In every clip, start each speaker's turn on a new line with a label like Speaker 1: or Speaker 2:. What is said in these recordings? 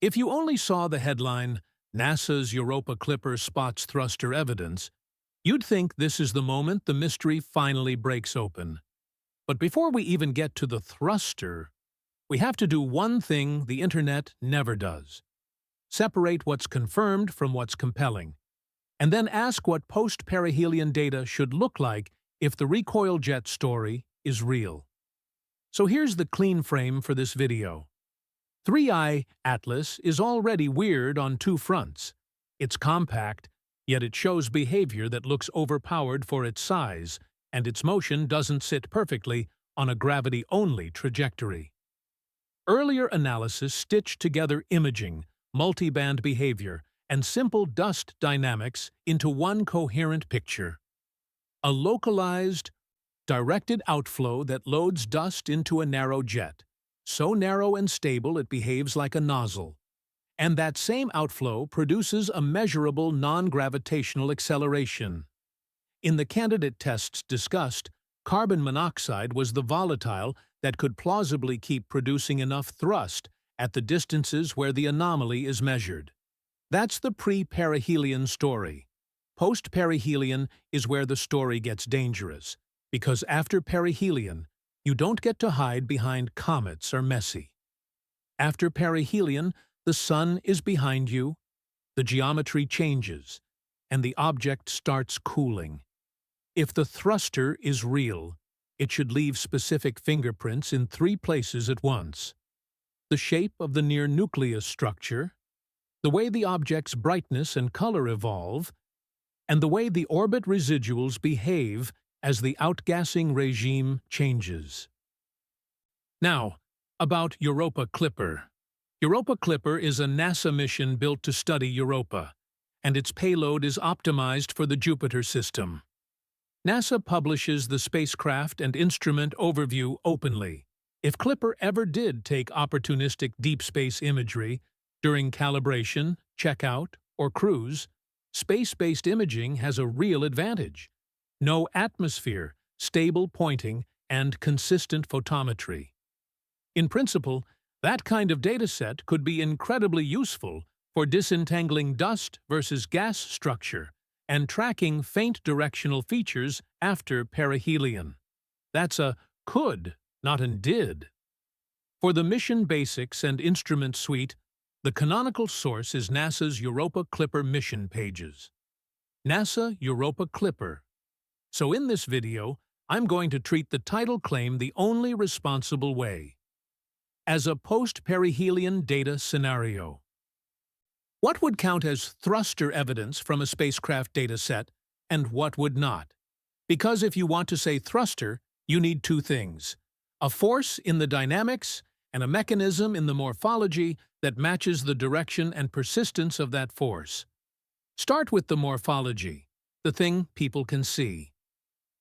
Speaker 1: If you only saw the headline, NASA's Europa Clipper spots thruster evidence, you'd think this is the moment the mystery finally breaks open. But before we even get to the thruster, we have to do one thing the internet never does: separate what's confirmed from what's compelling, and then ask what post-perihelion data should look like if the recoil jet story is real. So here's the clean frame for this video. 3IATLAS is already weird on two fronts. It's compact, yet it shows behavior that looks overpowered for its size, and its motion doesn't sit perfectly on a gravity-only trajectory. Earlier analysis stitched together imaging, multiband behavior, and simple dust dynamics into one coherent picture. A localized, directed outflow that loads dust into a narrow jet, so narrow and stable it behaves like a nozzle. And that same outflow produces a measurable non-gravitational acceleration. In the candidate tests discussed, carbon monoxide was the volatile that could plausibly keep producing enough thrust at the distances where the anomaly is measured. That's the pre-perihelion story. Post-perihelion is where the story gets dangerous, because after perihelion, you don't get to hide behind comets or Messi. After perihelion, the sun is behind you, the geometry changes, and the object starts cooling. If the thruster is real, it should leave specific fingerprints in three places at once: the shape of the near-nucleus structure, the way the object's brightness and color evolve, and the way the orbit residuals behave as the outgassing regime changes. Now, about Europa Clipper. Europa Clipper is a NASA mission built to study Europa, and its payload is optimized for the Jupiter system. NASA publishes the spacecraft and instrument overview openly. If Clipper ever did take opportunistic deep space imagery during calibration, checkout, or cruise, space-based imaging has a real advantage: no atmosphere, stable pointing, and consistent photometry. In principle, that kind of dataset could be incredibly useful for disentangling dust versus gas structure and tracking faint directional features after perihelion. That's a could, not an did. For the mission basics and instrument suite, the canonical source is NASA's Europa Clipper mission pages. NASA Europa Clipper. So in this video, I'm going to treat the title claim the only responsible way: as a post-perihelion data scenario. What would count as thruster evidence from a spacecraft dataset, and what would not? Because if you want to say thruster, you need two things: a force in the dynamics and a mechanism in the morphology that matches the direction and persistence of that force. Start with the morphology, the thing people can see.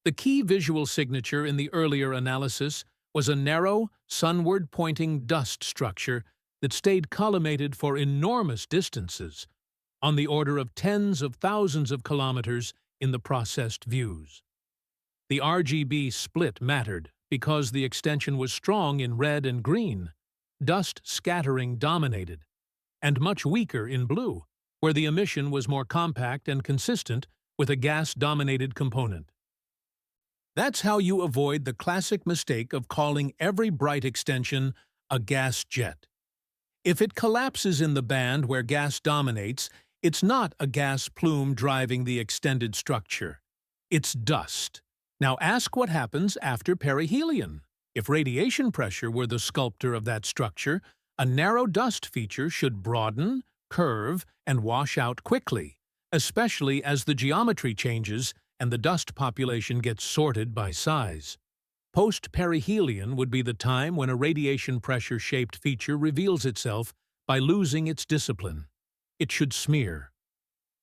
Speaker 1: The key visual signature in the earlier analysis was a narrow, sunward-pointing dust structure that stayed collimated for enormous distances, on the order of tens of thousands of kilometers in the processed views. The RGB split mattered because the extension was strong in red and green, dust scattering dominated, and much weaker in blue, where the emission was more compact and consistent with a gas-dominated component. That's how you avoid the classic mistake of calling every bright extension a gas jet. If it collapses in the band where gas dominates, it's not a gas plume driving the extended structure. It's dust. Now ask what happens after perihelion. If radiation pressure were the sculptor of that structure, a narrow dust feature should broaden, curve, and wash out quickly, especially as the geometry changes and the dust population gets sorted by size. Post-perihelion would be the time when a radiation pressure-shaped feature reveals itself by losing its discipline. It should smear.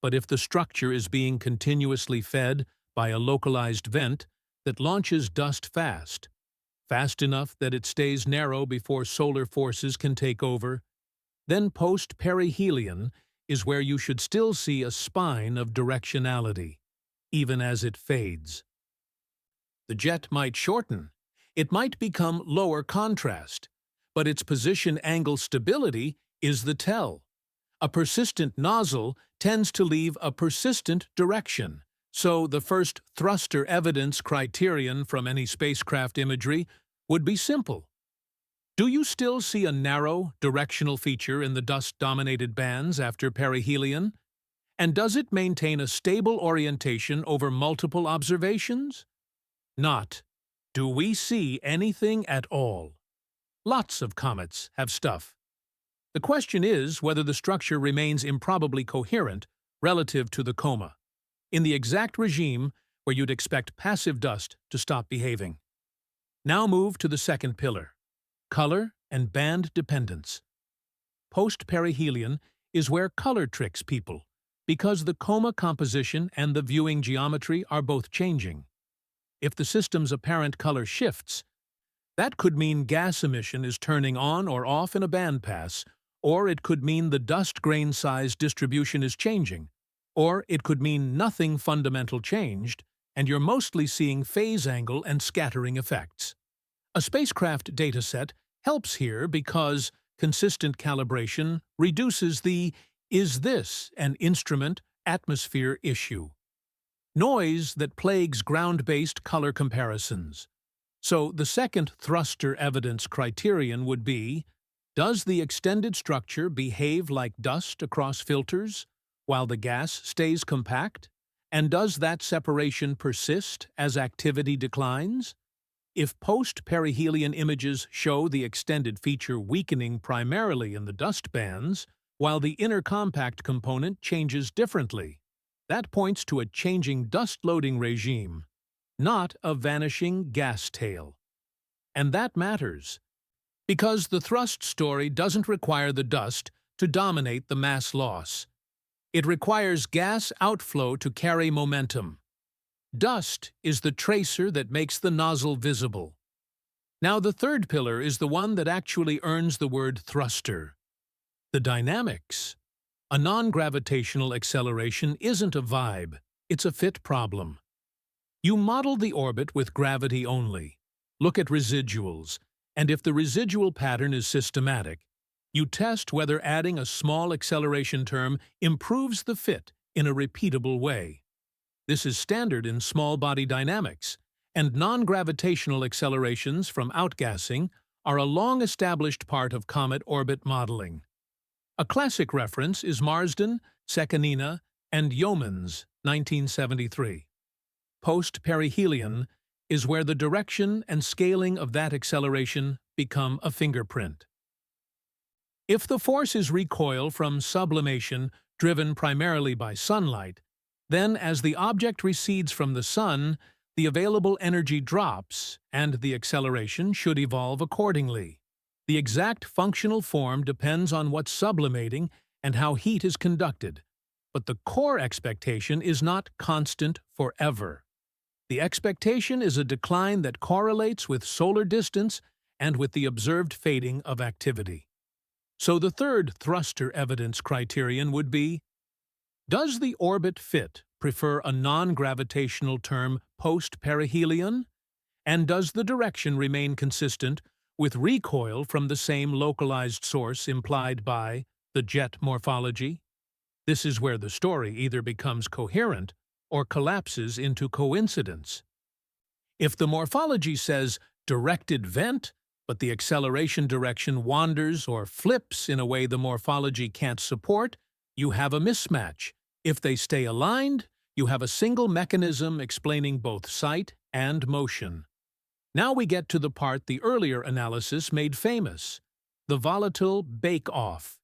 Speaker 1: But if the structure is being continuously fed by a localized vent that launches dust fast enough that it stays narrow before solar forces can take over, then post-perihelion is where you should still see a spine of directionality, even as it fades. The jet might shorten, it might become lower contrast, but its position angle stability is the tell. A persistent nozzle tends to leave a persistent direction, so the first thruster evidence criterion from any spacecraft imagery would be simple. Do you still see a narrow, directional feature in the dust-dominated bands after perihelion? And does it maintain a stable orientation over multiple observations? Not. Do we see anything at all? Lots of comets have stuff. The question is whether the structure remains improbably coherent relative to the coma, in the exact regime where you'd expect passive dust to stop behaving. Now move to the second pillar, color and band dependence. Post-perihelion is where color tricks people, because the coma composition and the viewing geometry are both changing. If the system's apparent color shifts, that could mean gas emission is turning on or off in a bandpass, or it could mean the dust grain size distribution is changing, or it could mean nothing fundamental changed, and you're mostly seeing phase angle and scattering effects. A spacecraft dataset helps here because consistent calibration reduces the "is this an instrument atmosphere" issue. Noise that plagues ground-based color comparisons. So the second thruster evidence criterion would be, does the extended structure behave like dust across filters while the gas stays compact? And does that separation persist as activity declines? If post-perihelion images show the extended feature weakening primarily in the dust bands, while the inner compact component changes differently, that points to a changing dust-loading regime, not a vanishing gas tail. And that matters, because the thrust story doesn't require the dust to dominate the mass loss. It requires gas outflow to carry momentum. Dust is the tracer that makes the nozzle visible. Now the third pillar is the one that actually earns the word thruster. The dynamics. A non-gravitational acceleration isn't a vibe, it's a fit problem. You model the orbit with gravity only. Look at residuals, and if the residual pattern is systematic, you test whether adding a small acceleration term improves the fit in a repeatable way. This is standard in small-body dynamics, and non-gravitational accelerations from outgassing are a long-established part of comet orbit modeling. A classic reference is Marsden, Sekanina, and Yeomans, 1973. Post-perihelion is where the direction and scaling of that acceleration become a fingerprint. If the force is recoil from sublimation driven primarily by sunlight, then as the object recedes from the sun, the available energy drops and the acceleration should evolve accordingly. The exact functional form depends on what's sublimating and how heat is conducted, but the core expectation is not constant forever. The expectation is a decline that correlates with solar distance and with the observed fading of activity. So the third thruster evidence criterion would be, does the orbit fit prefer a non-gravitational term post-perihelion? And does the direction remain consistent with recoil from the same localized source implied by the jet morphology? This is where the story either becomes coherent or collapses into coincidence. If the morphology says directed vent, but the acceleration direction wanders or flips in a way the morphology can't support, you have a mismatch. If they stay aligned, you have a single mechanism explaining both sight and motion. Now we get to the part the earlier analysis made famous, the volatile bake-off.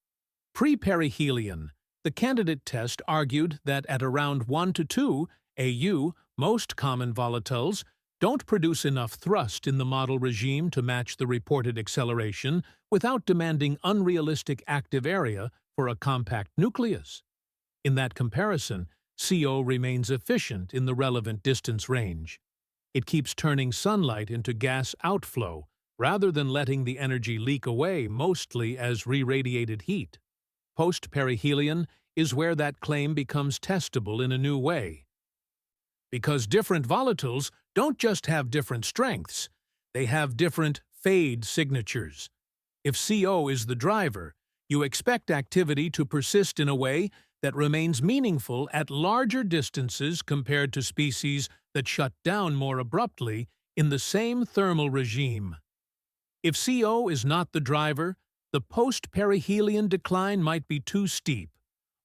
Speaker 1: Pre-perihelion, the candidate test argued that at around 1 to 2 AU, most common volatiles don't produce enough thrust in the model regime to match the reported acceleration without demanding unrealistic active area for a compact nucleus. In that comparison, CO remains efficient in the relevant distance range. It keeps turning sunlight into gas outflow rather than letting the energy leak away mostly as re-radiated heat. Post-perihelion is where that claim becomes testable in a new way. Because different volatiles don't just have different strengths, they have different fade signatures. If CO is the driver, You expect activity to persist in a way that remains meaningful at larger distances compared to species that shut down more abruptly in the same thermal regime. If CO is not the driver, the post-perihelion decline might be too steep,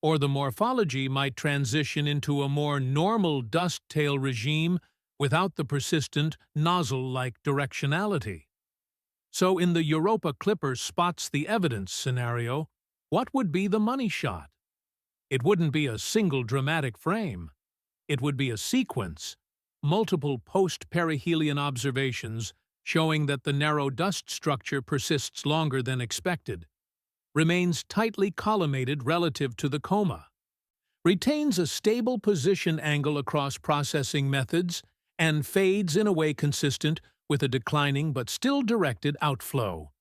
Speaker 1: or the morphology might transition into a more normal dust tail regime without the persistent nozzle-like directionality. So in the Europa Clipper spots the evidence scenario, what would be the money shot? It wouldn't be a single dramatic frame. It would be a sequence, multiple post-perihelion observations showing that the narrow dust structure persists longer than expected, remains tightly collimated relative to the coma, retains a stable position angle across processing methods, and fades in a way consistent with a declining but still directed outflow.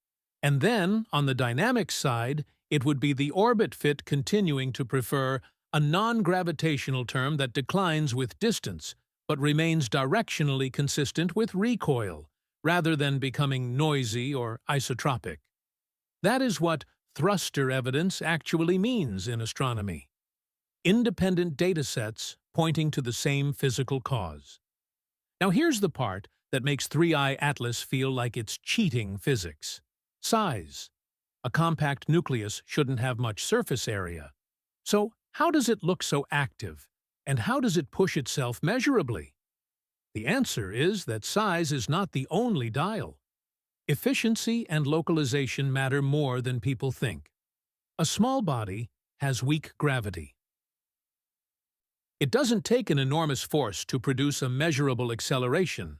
Speaker 1: And then, on the dynamics side, it would be the orbit fit continuing to prefer a non-gravitational term that declines with distance, but remains directionally consistent with recoil, rather than becoming noisy or isotropic. That is what thruster evidence actually means in astronomy. Independent datasets pointing to the same physical cause. Now here's the part that makes 3IATLAS feel like it's cheating physics. Size. A compact nucleus shouldn't have much surface area. So how does it look so active? And how does it push itself measurably? The answer is that size is not the only dial. Efficiency and localization matter more than people think. A small body has weak gravity. It doesn't take an enormous force to produce a measurable acceleration.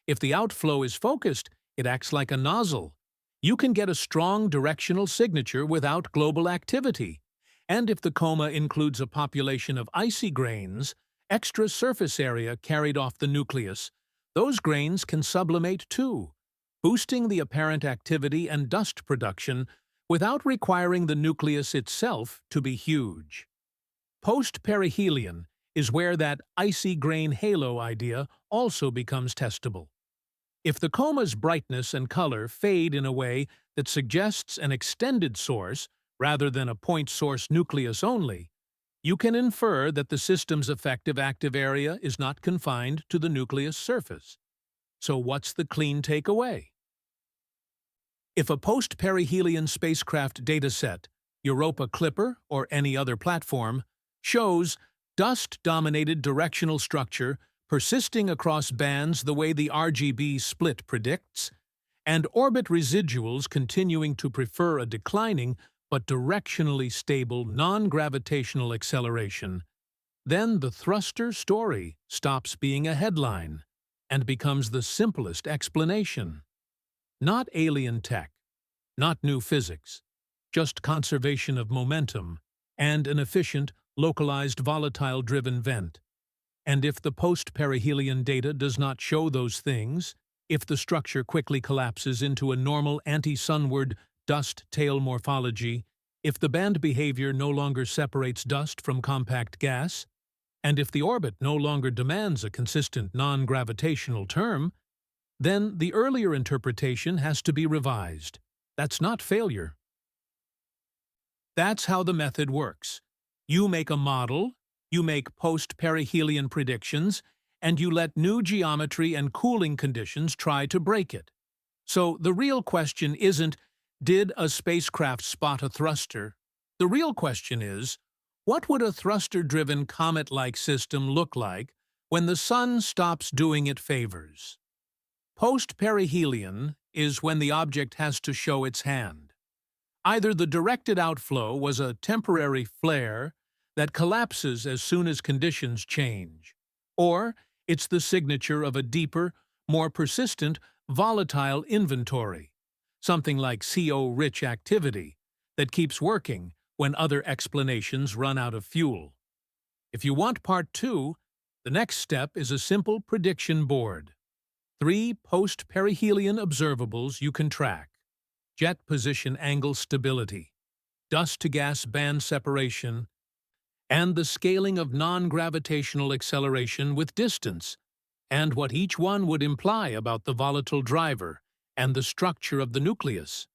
Speaker 1: If the outflow is focused, it acts like a nozzle. You can get a strong directional signature without global activity. And if the coma includes a population of icy grains, extra surface area carried off the nucleus, those grains can sublimate too, boosting the apparent activity and dust production without requiring the nucleus itself to be huge. Post-perihelion is where that icy grain halo idea also becomes testable. If the coma's brightness and color fade in a way that suggests an extended source rather than a point source nucleus only, you can infer that the system's effective active area is not confined to the nucleus surface. So what's the clean takeaway? If a post-perihelion spacecraft dataset, Europa Clipper or any other platform, shows dust-dominated directional structure persisting across bands the way the RGB split predicts, and orbit residuals continuing to prefer a declining but directionally stable non-gravitational acceleration, then the thruster story stops being a headline and becomes the simplest explanation. Not alien tech, not new physics, just conservation of momentum and an efficient, localized volatile-driven vent. And if the post-perihelion data does not show those things, if the structure quickly collapses into a normal anti-sunward dust tail morphology, if the band behavior no longer separates dust from compact gas, and if the orbit no longer demands a consistent non-gravitational term, then the earlier interpretation has to be revised. That's not failure. That's how the method works. You make a model, you make post-perihelion predictions, and you let new geometry and cooling conditions try to break it. So the real question isn't, did a spacecraft spot a thruster? The real question is, what would a thruster-driven comet-like system look like when the sun stops doing it favors? Post-perihelion is when the object has to show its hand. Either the directed outflow was a temporary flare that collapses as soon as conditions change, or it's the signature of a deeper, more persistent, volatile inventory, something like CO-rich activity that keeps working when other explanations run out of fuel. If you want part 2, the next step is a simple prediction board. 3 post-perihelion observables you can track: jet position angle stability, dust-to-gas band separation, and the scaling of non-gravitational acceleration with distance, and what each one would imply about the volatile driver and the structure of the nucleus.